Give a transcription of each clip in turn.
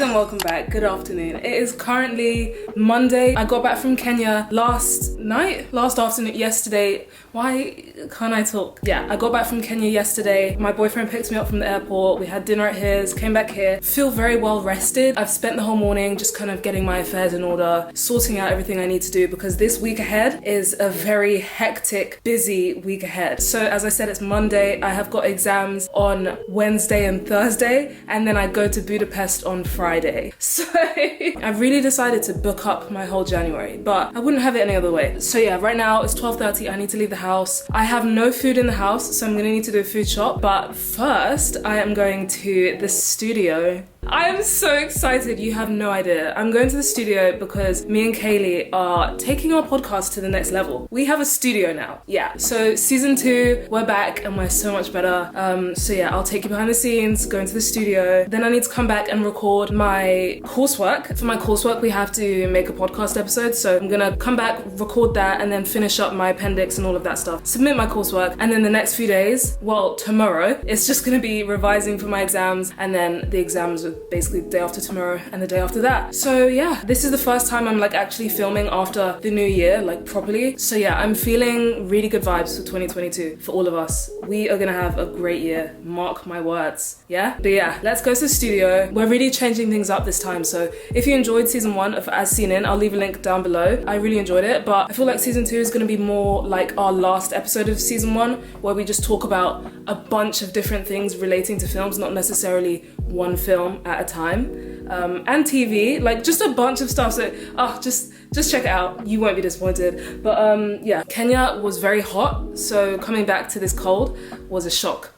guys and welcome back. Good afternoon. It is currently Monday. I got back from Kenya last afternoon, yesterday. Why can't I talk? Yeah, I got back from Kenya yesterday. My boyfriend picked me up from the airport. We had dinner at his, came back here. Feel very well rested. I've spent the whole morning just kind of getting my affairs in order, sorting out everything I need to do because this week ahead is a very hectic, busy week ahead. So as I said, it's Monday. I have got exams on Wednesday and Thursday, and then I go to Budapest on Friday. So I've really decided to book up my whole January, but I wouldn't have it any other way. So yeah, right now it's 12:30. I need to leave the house. I have no food in the house, so I'm gonna need to do a food shop. But first, I am going to the studio. I am so excited, you have no idea. I'm going to the studio because me and Kaylee are taking our podcast to the next level. We have a studio now. Yeah, so season 2, we're back and we're so much better. So yeah, I'll take you behind the scenes, go into the studio. Then I need to come back and record my coursework. For my coursework, we have to make a podcast episode. So I'm gonna come back, record that, and then finish up my appendix and all of that stuff. Submit my coursework, and then the next few days, well, tomorrow, it's just gonna be revising for my exams, and then the exams are basically the day after tomorrow and the day after that. So yeah, this is the first time I'm like actually filming after the new year, like properly. So yeah, I'm feeling really good vibes for 2022 for all of us. We are gonna have a great year, mark my words, yeah? But yeah, let's go to the studio. We're really changing things up this time, so if you enjoyed season 1 of As Seen In, I'll leave a link down below. I really enjoyed it, but I feel like season 2 is gonna be more like our last episode of season 1, where we just talk about a bunch of different things relating to films, not necessarily one film at a time, and TV, like just a bunch of stuff. So just check it out, you won't be disappointed. But yeah, Kenya was very hot, so coming back to this cold was a shock,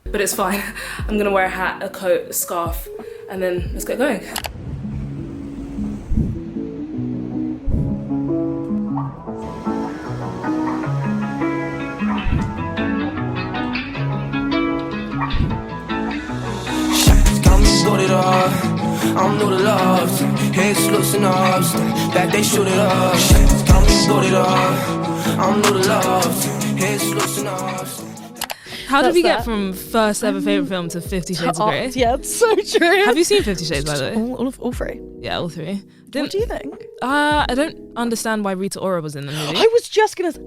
but it's fine. I'm gonna wear a hat, a coat, a scarf, and then let's get going. I'm new to love, heads loosen up, that they shoot it up. Got me booted up. I'm new to love, heads loosen up. How did we get from first ever favourite film to 50 Shades of Grey? Yeah, it's so true. Have you seen 50 Shades, by the way? All three. Yeah, all three. What do you think? I don't understand why Rita Ora was in the movie.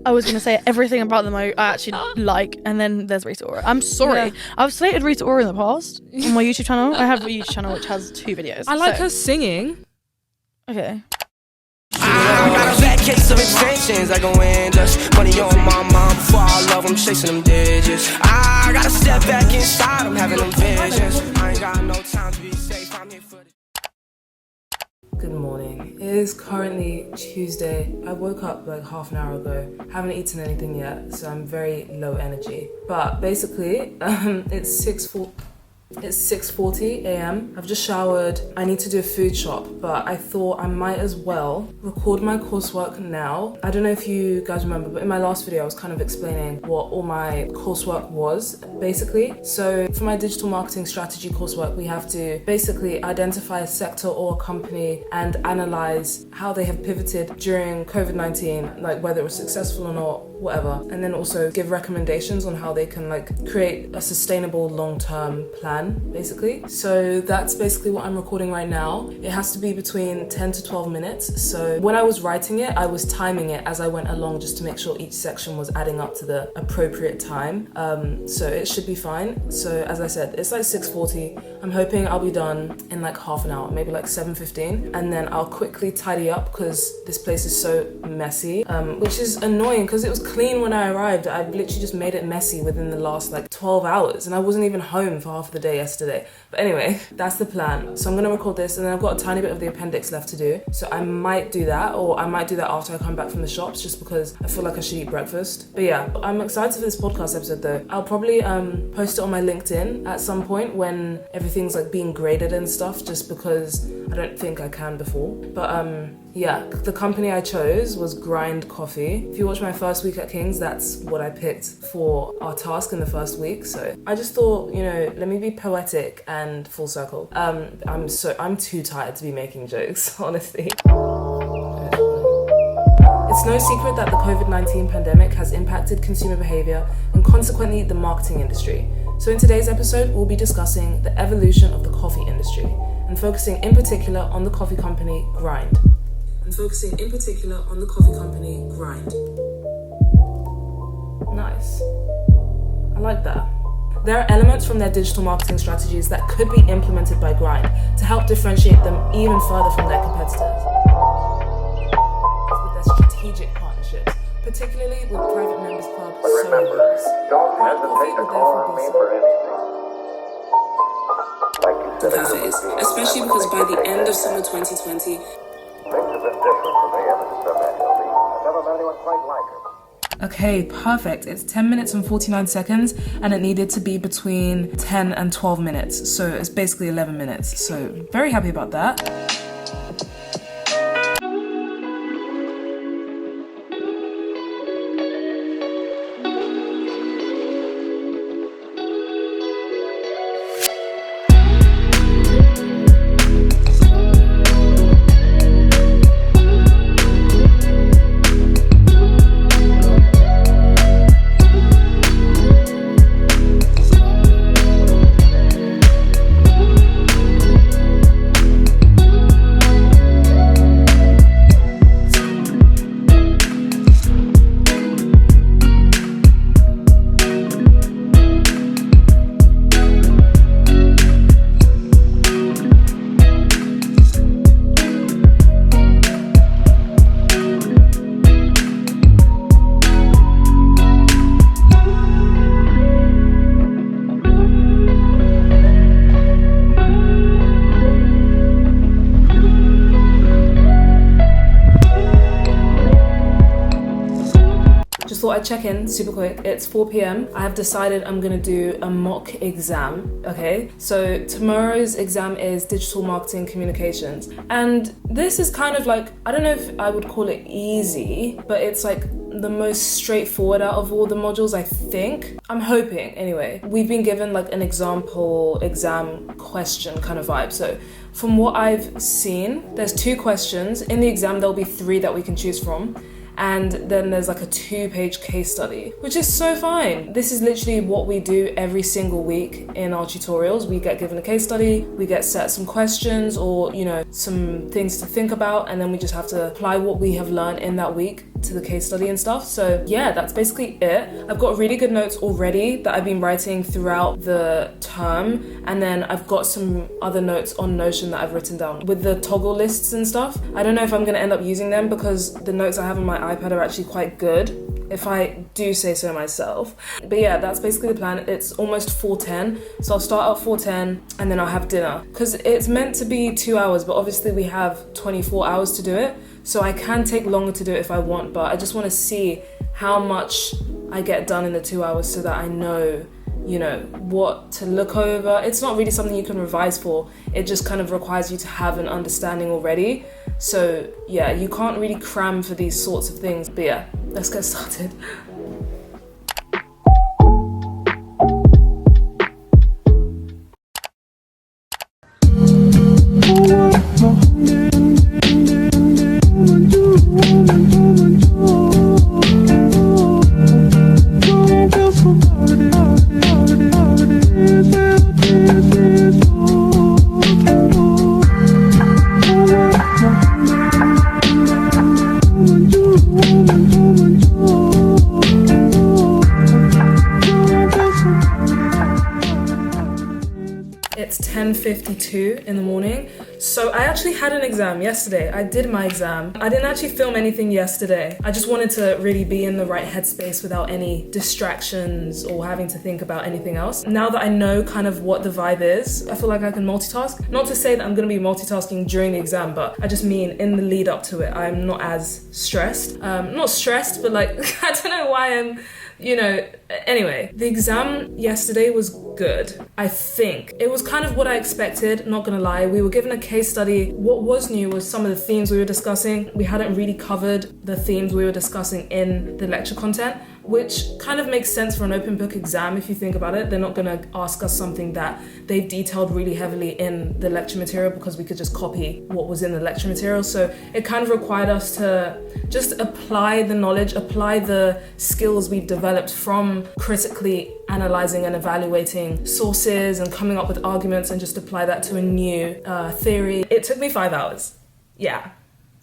I was gonna say everything about them I actually like, and then there's Rita Ora. I'm sorry. Yeah. I've slated Rita Ora in the past on my YouTube channel. I have a YouTube channel which has 2 videos. I like her singing. Okay. I got a bad case of extensions. I go in, just money on my mom. Before I love, I'm chasing them digits. I gotta step back inside, I'm having them visions. I ain't got no time to be safe, I'm here for the... Good morning. It is currently Tuesday. I woke up like half an hour ago. Haven't eaten anything yet, so I'm very low energy. But basically, it's 6:40 a.m. I've just showered. I need to do a food shop, but I thought I might as well record my coursework now. I don't know if you guys remember, but in my last video I was kind of explaining what all my coursework was, basically. So for my digital marketing strategy coursework, we have to basically identify a sector or a company and analyze how they have pivoted during COVID-19, like whether it was successful or not, whatever. And then also give recommendations on how they can like create a sustainable long-term plan, basically. So that's basically what I'm recording right now. It has to be between 10 to 12 minutes. So when I was writing it, I was timing it as I went along just to make sure each section was adding up to the appropriate time. So it should be fine. So as I said, it's like 6:40. I'm hoping I'll be done in like half an hour, maybe like 7:15. And then I'll quickly tidy up because this place is so messy, which is annoying because it was clean when I arrived. I literally just made it messy within the last like 12 hours and I wasn't even home for half the day yesterday. But anyway, that's the plan. So I'm gonna record this and then I've got a tiny bit of the appendix left to do. So I might do that, or I might do that after I come back from the shops just because I feel like I should eat breakfast. But yeah, I'm excited for this podcast episode though. I'll probably post it on my LinkedIn at some point when everything's like being graded and stuff, just because I don't think I can before. But yeah, the company I chose was Grind Coffee. If you watch my first week at King's, that's what I picked for our task in the first week. So I just thought, you know, let me be poetic and full circle. I'm too tired to be making jokes, honestly. It's no secret that the COVID-19 pandemic has impacted consumer behavior and consequently the marketing industry. So in today's episode, we'll be discussing the evolution of the coffee industry. And and focusing in particular on the coffee company grind. And focusing in particular on the coffee company grind. Nice. I like that. There are elements from their digital marketing strategies that could be implemented by Grind to help differentiate them even further from their competitors. With their strategic partnerships, particularly with private members club Remember, don't hesitate to call on me for anything. Like you said, cafes, especially because by the end of summer 2020, things have been different for me ever since I met Hildy. I've never met anyone quite like her. okay, perfect. It's 10 minutes and 49 seconds and it needed to be between 10 and 12 minutes. So it's basically 11 minutes. So very happy about that. Thought I'd check in super quick. It's 4 p.m. I have decided I'm gonna do a mock exam, okay? So tomorrow's exam is digital marketing communications. And this is kind of like, I don't know if I would call it easy, but it's like the most straightforward out of all the modules, I think. I'm hoping, anyway. We've been given like an example exam question kind of vibe. So from what I've seen, there's 2 questions. In the exam, there'll be 3 that we can choose from. And then there's like a 2-page case study, which is so fine. This is literally what we do every single week in our tutorials. We get given a case study, we get set some questions or, you know, some things to think about, and then we just have to apply what we have learned in that week to the case study and stuff. So yeah, that's basically it. I've got really good notes already that I've been writing throughout the term, and then I've got some other notes on Notion that I've written down with the toggle lists and stuff. I don't know if I'm gonna end up using them because the notes I have on my iPad are actually quite good, if I do say so myself. But yeah, that's basically the plan. It's almost 4:10, so I'll start at 4:10 and then I'll have dinner, because it's meant to be 2 hours, but obviously we have 24 hours to do it, so I can take longer to do it if I want, but I just want to see how much I get done in the 2 hours so that I know, you know, what to look over. It's not really something you can revise for. It just kind of requires you to have an understanding already. So yeah, you can't really cram for these sorts of things. But yeah, let's get started. It's 10:52 in the morning. So I actually had an exam yesterday. I did my exam. I didn't actually film anything yesterday. I just wanted to really be in the right headspace without any distractions or having to think about anything else. Now that I know kind of what the vibe is, I feel like I can multitask. Not to say that I'm gonna be multitasking during the exam, but I just mean in the lead up to it, I'm not as stressed. Not stressed, but like, I don't know why I'm, you know, anyway, the exam yesterday was good, I think. It was kind of what I expected, not gonna lie. We were given a case study. What was new was some of the themes we were discussing. We hadn't really covered the themes we were discussing in the lecture content, which kind of makes sense for an open book exam if you think about it. They're not gonna ask us something that they've detailed really heavily in the lecture material because we could just copy what was in the lecture material. So it kind of required us to just apply the knowledge, apply the skills we've developed from critically analyzing and evaluating sources and coming up with arguments and just apply that to a new theory. It took me 5 hours. Yeah.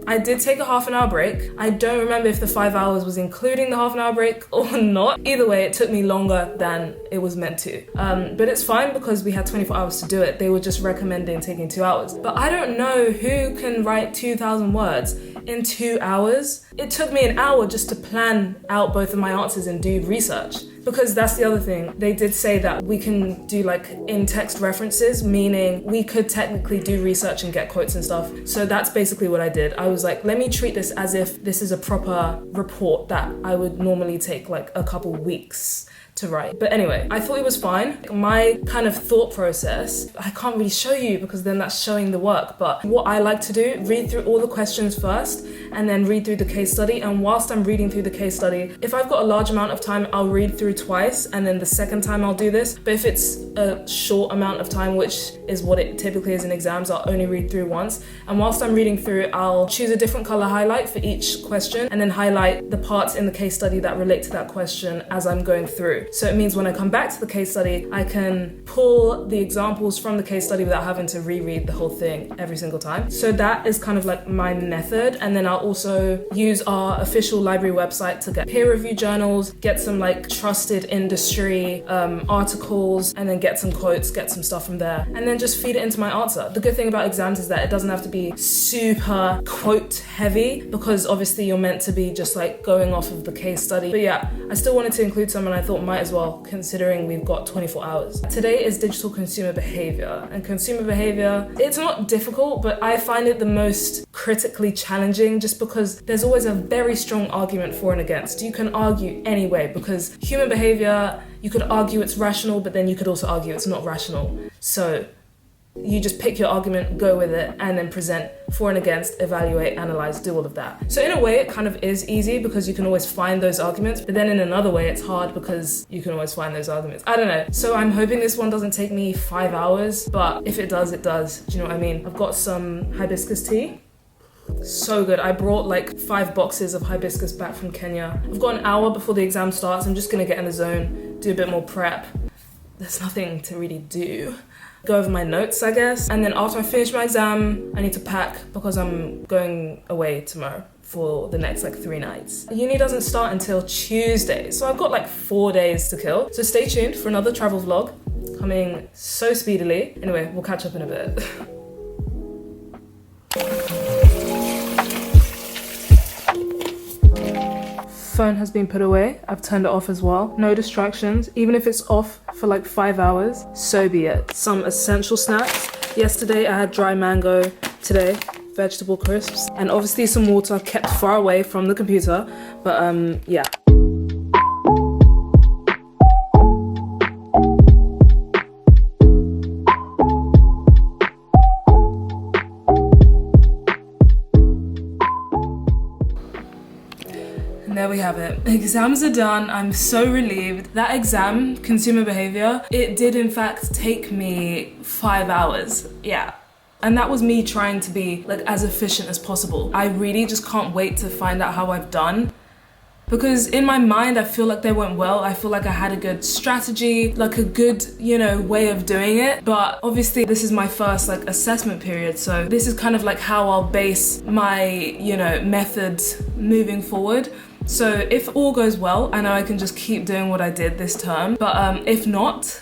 I did take a half an hour break. I don't remember if the 5 hours was including the half an hour break or not. Either way, it took me longer than it was meant to. But it's fine because we had 24 hours to do it. They were just recommending taking 2 hours. But I don't know who can write 2,000 words in 2 hours. It took me an hour just to plan out both of my answers and do research. Because that's the other thing. They did say that we can do like in-text references, meaning we could technically do research and get quotes and stuff. So that's basically what I did. I was like, let me treat this as if this is a proper report that I would normally take like a couple weeks to write. But anyway, I thought it was fine. My kind of thought process, I can't really show you because then that's showing the work, but what I like to do, read through all the questions first and then read through the case study. And whilst I'm reading through the case study, if I've got a large amount of time, I'll read through twice and then the second time I'll do this. But if it's a short amount of time, which is what it typically is in exams, I'll only read through once. And whilst I'm reading through, I'll choose a different color highlight for each question and then highlight the parts in the case study that relate to that question as I'm going through. So it means when I come back to the case study, I can pull the examples from the case study without having to reread the whole thing every single time. So that is kind of like my method. And then I'll also use our official library website to get peer review journals, get some like trusted industry articles, and then get some quotes, get some stuff from there, and then just feed it into my answer. The good thing about exams is that it doesn't have to be super quote heavy because obviously you're meant to be just like going off of the case study. But yeah, I still wanted to include some and I thought might as well, considering we've got 24 hours. Today is digital consumer behavior, and consumer behavior, it's not difficult, but I find it the most critically challenging just because there's always a very strong argument for and against. You can argue anyway because human behavior, you could argue it's rational, but then you could also argue it's not rational. So you just pick your argument, go with it, and then present for and against, evaluate, analyze, do all of that. So in a way, it kind of is easy because you can always find those arguments, but then in another way, it's hard because you can always find those arguments. I don't know. So I'm hoping this one doesn't take me 5 hours, but if it does, it does. Do you know what I mean? I've got some hibiscus tea. So good. I brought like 5 boxes of hibiscus back from Kenya. I've got an hour before the exam starts. I'm just gonna get in the zone, do a bit more prep. There's nothing to really do. Go over my notes, I guess. And then after I finish my exam, I need to pack because I'm going away tomorrow for the next like 3 nights. Uni doesn't start until Tuesday, so I've got like 4 days to kill. So stay tuned for another travel vlog coming so speedily. Anyway, we'll catch up in a bit. Phone has been put away. I've turned it off as well. No distractions. Even if it's off for like 5 hours, so be it. Some essential snacks. Yesterday I had dry mango. Today, vegetable crisps. And obviously some water kept far away from the computer. But yeah. There we have it. Exams are done. I'm so relieved. That exam, consumer behavior, it did in fact take me 5 hours. Yeah. And that was me trying to be like as efficient as possible. I really just can't wait to find out how I've done. Because in my mind, I feel like they went well. I feel like I had a good strategy, like a good, way of doing it. But obviously this is my first like assessment period. So this is kind of like how I'll base my, methods moving forward. So if all goes well, I know I can just keep doing what I did this term. But if not,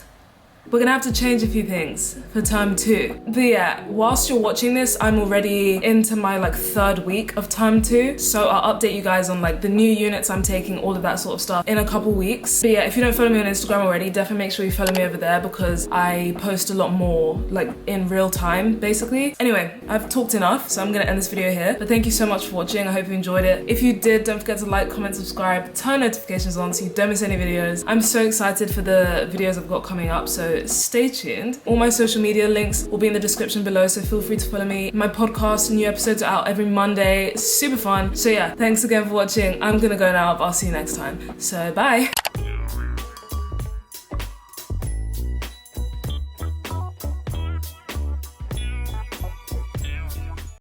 we're gonna have to change a few things for term 2. But yeah, whilst you're watching this, I'm already into my like 3rd week of term 2. So I'll update you guys on like the new units I'm taking, all of that sort of stuff in a couple weeks. But yeah, if you don't follow me on Instagram already, definitely make sure you follow me over there because I post a lot more like in real time, basically. Anyway, I've talked enough, so I'm gonna end this video here. But thank you so much for watching. I hope you enjoyed it. If you did, don't forget to like, comment, subscribe, turn notifications on so you don't miss any videos. I'm so excited for the videos I've got coming up, so stay tuned. All my social media links will be in the description below, so feel free to follow me. My podcast, new episodes are out every Monday. It's super fun. So yeah, thanks again for watching. I'm gonna go now, but I'll see you next time. So bye.